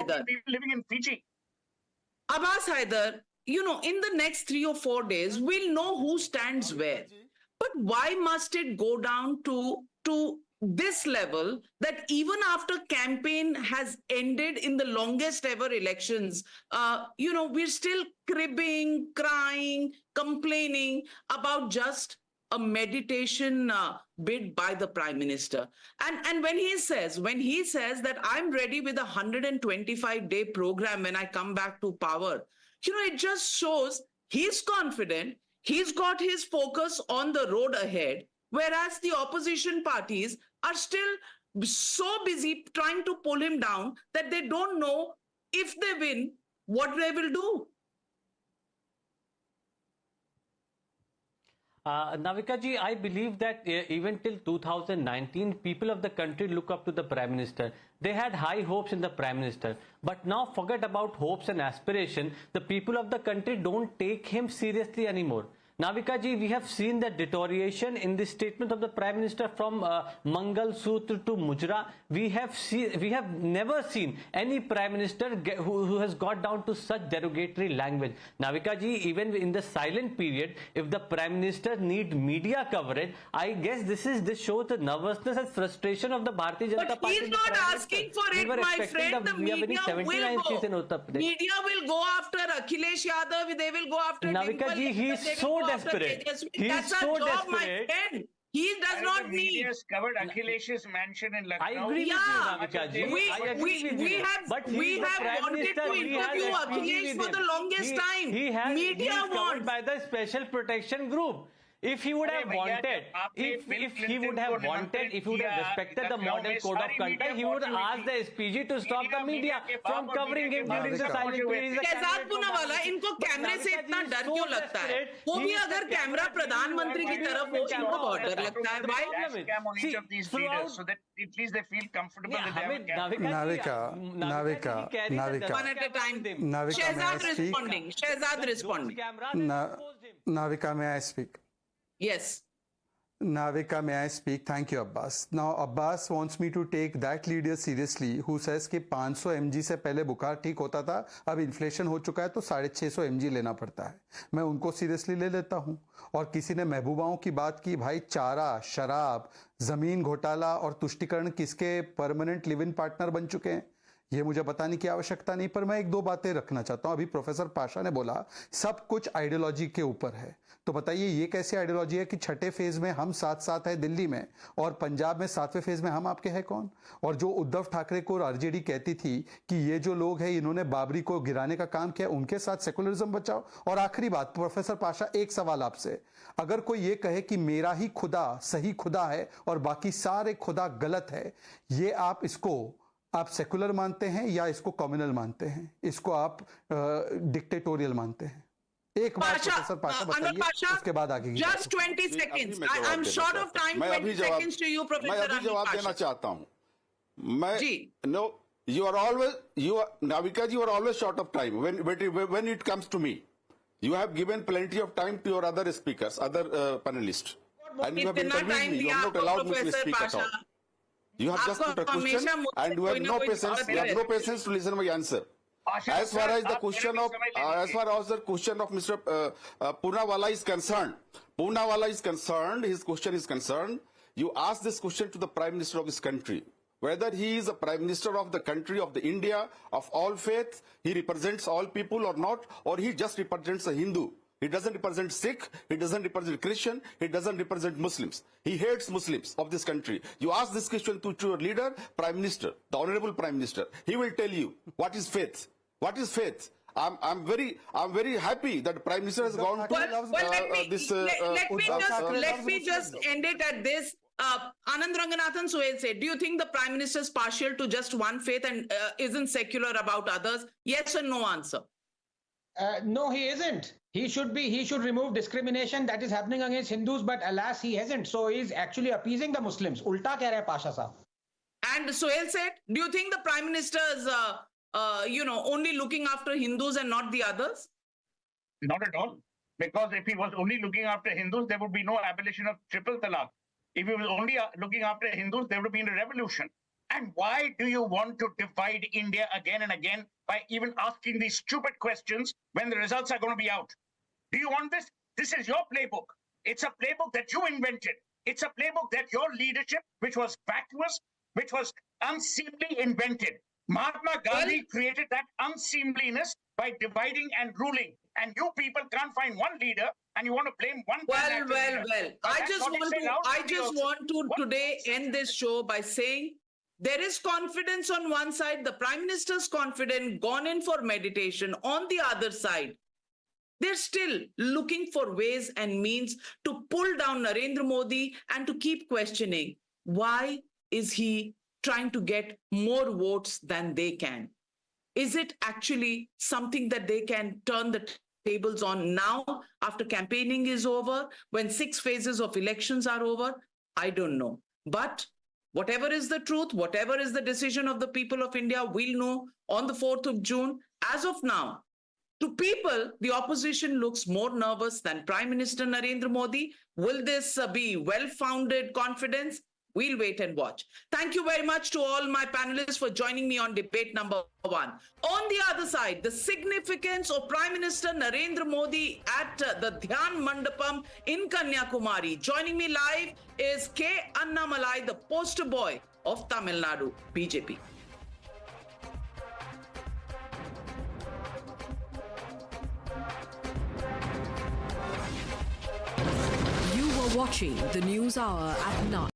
people living in Fiji. Abbas Haider, you know, in the next 3 or 4 days, we'll know who stands where. But why must it go down to this level that even after campaign has ended in the longest ever elections, you know, we're still cribbing, crying, complaining about just a meditation bid by the prime minister. And when he says that I'm ready with a 125-day program when I come back to power, you know, it just shows he's confident, he's got his focus on the road ahead, whereas the opposition parties are still so busy trying to pull him down that they don't know if they win what they will do. Navika ji, I believe that even till 2019, people of the country look up to the Prime Minister. They had high hopes in the Prime Minister. But now forget about hopes and aspiration. The people of the country don't take him seriously anymore. Navika ji, we have seen the deterioration in the statement of the Prime Minister from Mangal Sutra to Mujra. We have never seen any Prime Minister who has got down to such derogatory language. Navika ji, even in the silent period, if the Prime Minister need media coverage, I guess this shows the nervousness and frustration of the Bharatiya Janata Party. But he's not asking for it, my friend. The media will go. Media will go after Akhilesh Yadav. They will go after Navika ji, he's so desperate. That's our job, my friend. He does not need. Media has covered Akhilesh's mansion in Lucknow. I agree with you, Navika ji. We have wanted to interview Akhilesh for the longest time. Media wants. Covered by the Special Protection Group. If he would have wanted, if he would have respected the model code of conduct, he would ask the SPG to stop the media from covering him during the silent period. Shahzad Poonawalla, इनको कैमरे से इतना डर क्यों लगता है? वो भी अगर कैमरा प्रधानमंत्री की तरफ हो, इनको बहुत डर लगता है. Why? So that at least they feel comfortable with them. Navika. One at a time. Navika, Shehzad responding. Navika, may I speak? Yes. Navika, may I speak? Thank you, Abbas. Now, Abbas wants me to take that leader seriously who says कि 500 mg से पहले बुखार ठीक होता था, अब inflation हो चुका है तो 650 mg लेना पड़ता है. मैं उनको सीरियसली ले लेता हूं. और किसी ने महबूबाओं की बात की, भाई चारा, शराब, जमीन घोटाला और तुष्टिकरण किसके परमानेंट लिव इन पार्टनर बन चुके हैं, ये मुझे बताने की आवश्यकता नहीं. पर मैं एक दो बातें रखना चाहता हूं. अभी प्रोफेसर पाशा ने बोला सब कुछ आइडियोलॉजी के ऊपर है. तो बताइए ये कैसी आइडियोलॉजी है कि छठे फेज में हम साथ साथ है दिल्ली में और पंजाब में 7वें फेज में हम आपके हैं कौन? और जो उद्धव ठाकरे को आरजेडी कहती थी कि ये जो लोग हैं इन्होंने बाबरी को गिराने का काम किया, उनके साथ सेकुलरिज्म बचाओ. और आखिरी बात प्रोफेसर पाशा, एक सवाल आपसे, अगर कोई ये कहे कि मेरा ही खुदा सही खुदा है और बाकी सारे खुदा गलत है, ये आप सेकुलर मानते हैं या इसको कम्युनल मानते हैं? इसको आप डिक्टेटोरियल मानते हैं? एक बात प्रोफेसर पाशा बताइए, उसके बाद आगे की. Just 20 seconds. I'm short of time. 20 seconds to you, Professor. मैं अभी जवाब देना चाहता हूं. No, you are always, Navika ji, you are always short of time when it comes to me. You have given plenty of time to your other speakers, other panelists, and you have interviewed me. You have not allowed me to speak at all. You have just put a question and you have no patience. You have no patience to listen to my answer. As far as the question of Mr. Poonawala is concerned, his question is concerned. You ask this question to the Prime Minister of this country, whether he is a Prime Minister of the country of the India of all faiths, he represents all people or not, or he just represents a Hindu. He doesn't represent Sikh, he doesn't represent Christian, he doesn't represent Muslims. He hates Muslims of this country. You ask this question to your leader, Prime Minister, the Honorable Prime Minister. He will tell you what is faith. What is faith? I'm very happy that the Prime Minister has gone to let me just end it at this. Anand Ranganathan Sohail said, do you think the Prime Minister is partial to just one faith and isn't secular about others? Yes or no answer? No, he isn't. He should remove discrimination that is happening against Hindus, but alas, he hasn't. So he's actually appeasing the Muslims. Ulta keh raha hai Pasha sahab. And Sohail said, do you think the Prime Minister is, only looking after Hindus and not the others? Not at all. Because if he was only looking after Hindus, there would be no abolition of triple talaq. If he was only looking after Hindus, there would have been a revolution. And why do you want to divide India again and again by even asking these stupid questions when the results are going to be out? Do you want this? This is your playbook. It's a playbook that you invented. It's a playbook that your leadership, which was vacuous, which was unseemly, invented. Mahatma Gandhi created that unseemliness by dividing and ruling. And you people can't find one leader, and you want to blame one. Well. I just want to today end this show by saying there is confidence on one side. The Prime Minister's confident, gone in for meditation. On the other side, they're still looking for ways and means to pull down Narendra Modi and to keep questioning why is he trying to get more votes than they can. Is it actually something that they can turn the tables on now after campaigning is over, when 6 phases of elections are over? I don't know. But whatever is the truth, whatever is the decision of the people of India, we'll know on the 4th of June. As of now, to people, the opposition looks more nervous than Prime Minister Narendra Modi. Will this be well-founded confidence? We'll wait and watch. Thank you very much to all my panelists for joining me on debate number 1. On the other side, the significance of Prime Minister Narendra Modi at the Dhyan Mandapam in Kanyakumari. Joining me live is K. Annamalai, the poster boy of Tamil Nadu, BJP. You were watching the News Hour at 9.